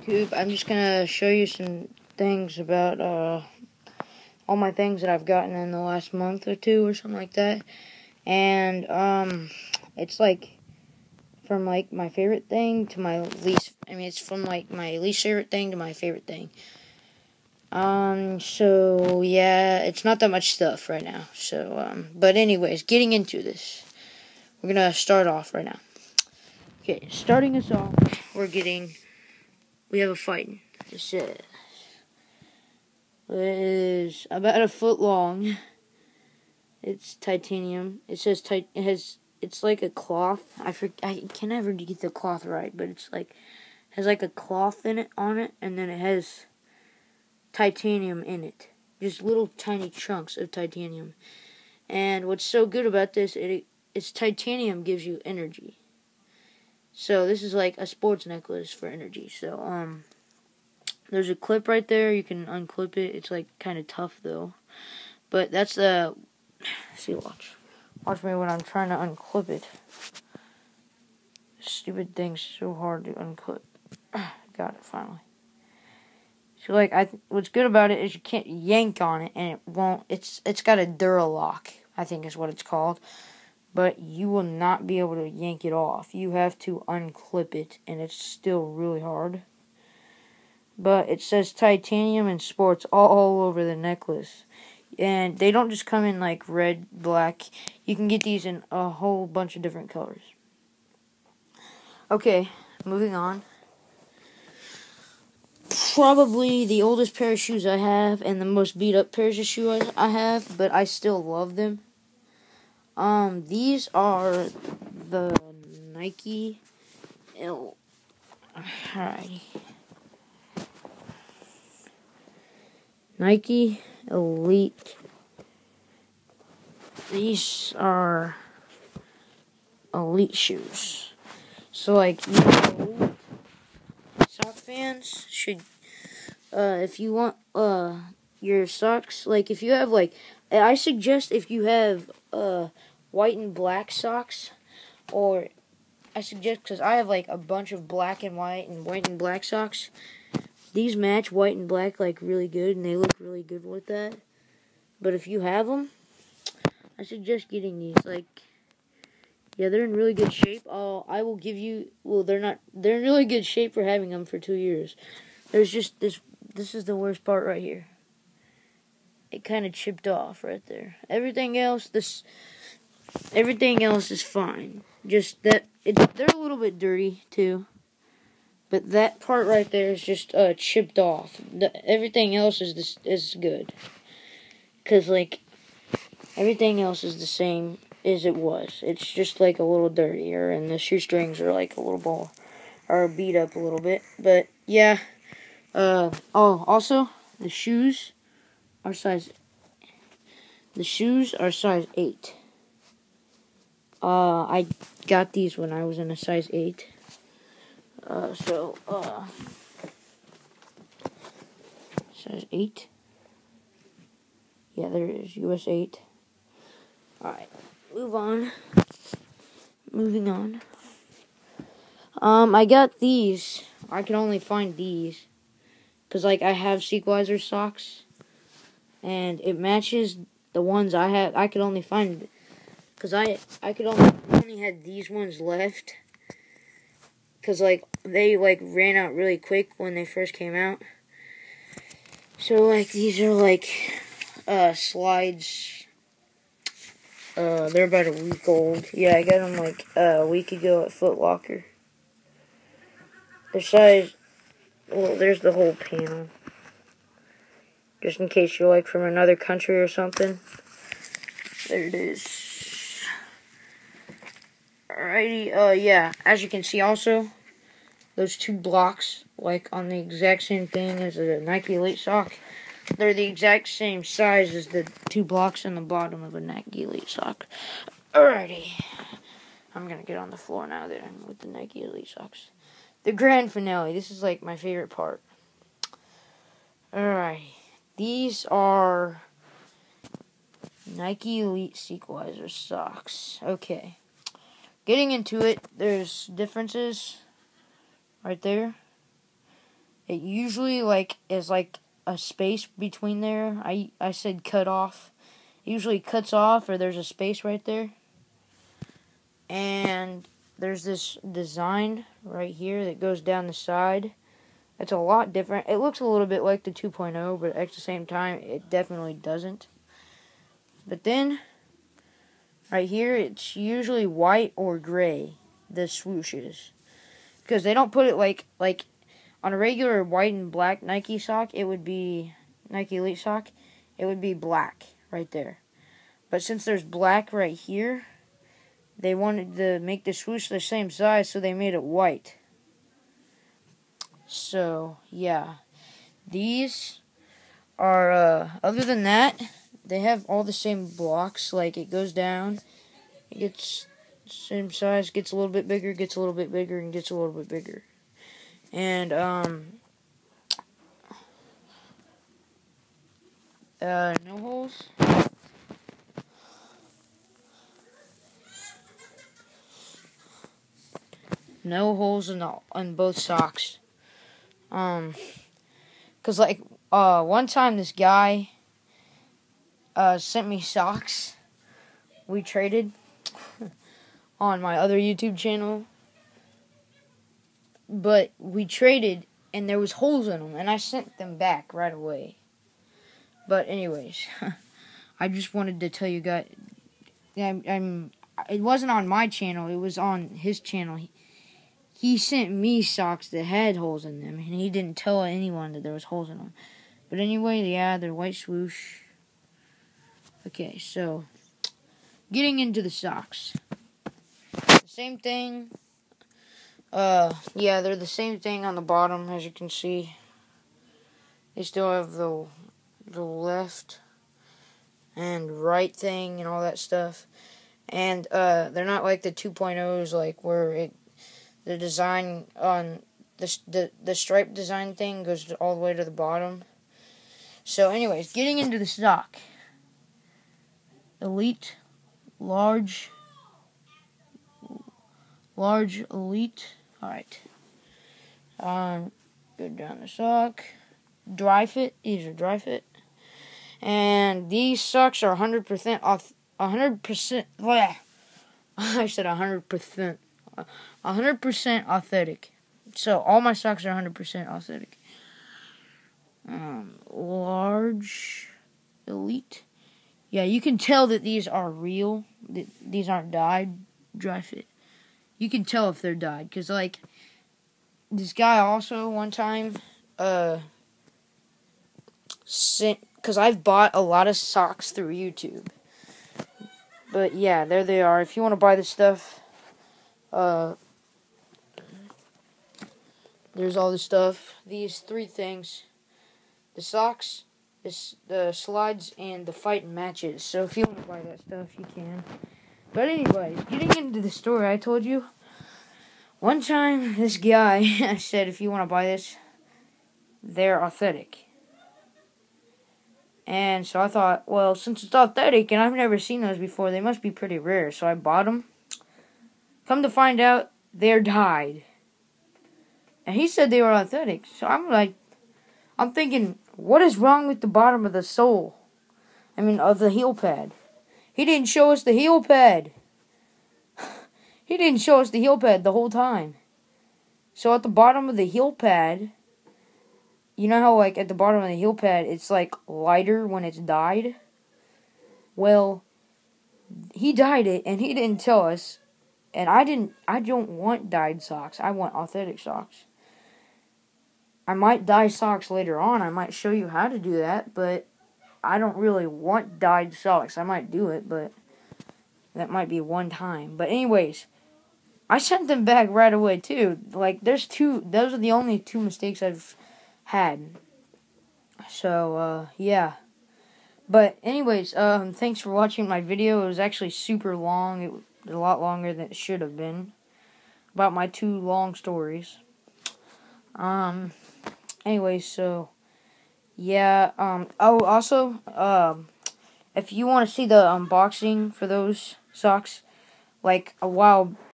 YouTube. I'm just gonna show you some things about all my things that I've gotten in the last month or two or something like that. And it's like from like my favorite thing to my least. I mean, it's from like my least favorite thing to my favorite thing. So yeah, it's not that much stuff right now. So but anyways, getting into this, we're gonna start off right now. Okay, starting us off, we have a fighting. This is about a foot long. It's titanium. It says it's like a cloth. I can never get the cloth right, but it's like has like a cloth in it on it, and then it has titanium in it. Just little tiny chunks of titanium. And what's so good about this, it's titanium gives you energy. So this is like a sports necklace for energy. So there's a clip right there. You can unclip it. It's like kind of tough though. But that's the see, watch me when I'm trying to unclip it. Stupid thing's so hard to unclip. Got it finally. So like what's good about it is you can't yank on it and it won't. It's got a Duralock, I think is what it's called. But you will not be able to yank it off. You have to unclip it, and it's still really hard. But it says titanium and sports all over the necklace. And they don't just come in like red, black. You can get these in a whole bunch of different colors. Okay, moving on. Probably the oldest pair of shoes I have and the most beat up pairs of shoes I have, but I still love them. These are the Nike Nike Elite. These are elite shoes. So like you sock fans should if you want your socks, like if you have like I suggest if you have white and black socks, or I suggest because I have like a bunch of black and white and black socks. These match white and black like really good, and they look really good with that. But if you have them, I suggest getting these. Like, yeah, they're in really good shape. I will give you. Well, they're not. They're in really good shape for having them for 2 years. There's just this. This is the worst part right here. It kind of chipped off right there. Everything else is fine. Just that they're a little bit dirty too. But that part right there is just chipped off. Everything else is good. Cause like everything else is the same as it was. It's just like a little dirtier, and the shoestrings are like a little are beat up a little bit. But yeah. Also the shoes are size 8. I got these when I was in a size 8. Size 8. Yeah, there it is, US 8. Alright, moving on. I got these. I can only find these. Because, like, I have Sequelizer socks. And it matches the ones I have. I could only find, because I could only had these ones left. Because, like, they, like, ran out really quick when they first came out. So, like, these are, like, slides. They're about a week old. Yeah, I got them, like, a week ago at Foot Locker. The size, well, there's the whole panel. Just in case you're, like, from another country or something. There it is. Alrighty, yeah, as you can see also, those 2 blocks, like, on the exact same thing as a Nike Elite sock, they're the exact same size as the 2 blocks on the bottom of a Nike Elite sock. Alrighty. I'm gonna get on the floor now there with the Nike Elite socks. The grand finale, this is, like, my favorite part. Alright. These are Nike Elite Sequelizer socks. Okay. Getting into it, there's differences right there. It usually like is like a space between there. I said cut off. It usually cuts off, or there's a space right there. And there's this design right here that goes down the side. It's a lot different. It looks a little bit like the 2.0, but at the same time, it definitely doesn't. But then, right here, it's usually white or gray, the swooshes. Because they don't put it like on a regular white and black Nike sock, it would be, Nike Elite sock, it would be black right there. But since there's black right here, they wanted to make the swoosh the same size, so they made it white. So, yeah. These are, other than that, they have all the same blocks. Like, it goes down, it gets same size, gets a little bit bigger, gets a little bit bigger, and gets a little bit bigger. And, no holes. No holes in both socks. Cause like, one time this guy, sent me socks. We traded on my other YouTube channel. But we traded, and there was holes in them, and I sent them back right away. But anyways, I just wanted to tell you guys, it wasn't on my channel, it was on his channel. He sent me socks that had holes in them, and he didn't tell anyone that there was holes in them. But anyway, yeah, they're white swoosh. Okay, so, getting into the socks. The same thing. Yeah, they're the same thing on the bottom, as you can see. They still have the left and right thing and all that stuff. And, they're not like the 2.0s, like, where the design on the stripe design thing goes all the way to the bottom. So, anyways, getting into the sock. Elite, large Elite. Alright. Go down the sock. Dry fit. These are dry fit. And these socks are 100% off. 100%. Bleh. I said 100%. 100% authentic. So all my socks are 100% authentic. Large Elite. Yeah, you can tell that these are real. These aren't dyed. Dry fit. You can tell if they're dyed, because, like, this guy also one time, sent, because I've bought a lot of socks through YouTube. But, yeah, there they are. If you want to buy this stuff, there's all the stuff. These 3 things. The socks, the slides, and the fight matches. So, if you want to buy that stuff, you can. But anyways, getting into the story I told you, one time this guy said, if you want to buy this, they're authentic. And so I thought, well, since it's authentic and I've never seen those before, they must be pretty rare. So I bought them. Come to find out, they're dyed. And he said they were authentic. So I'm thinking, what is wrong with the bottom of the sole? I mean, of the heel pad. He didn't show us the heel pad. He didn't show us the heel pad the whole time. So at the bottom of the heel pad, you know how, like, at the bottom of the heel pad, it's, like, lighter when it's dyed? Well, he dyed it, and he didn't tell us. And I don't want dyed socks. I want authentic socks. I might dye socks later on. I might show you how to do that, but I don't really want dyed socks. I might do it, but that might be one time. But anyways, I sent them back right away too. Like, those are the only 2 mistakes I've had. So, yeah. But anyways, thanks for watching my video. It was actually super long. It was a lot longer than it should have been. About my 2 long stories. Anyways, so yeah, oh, also, if you want to see the unboxing for those socks, like, a while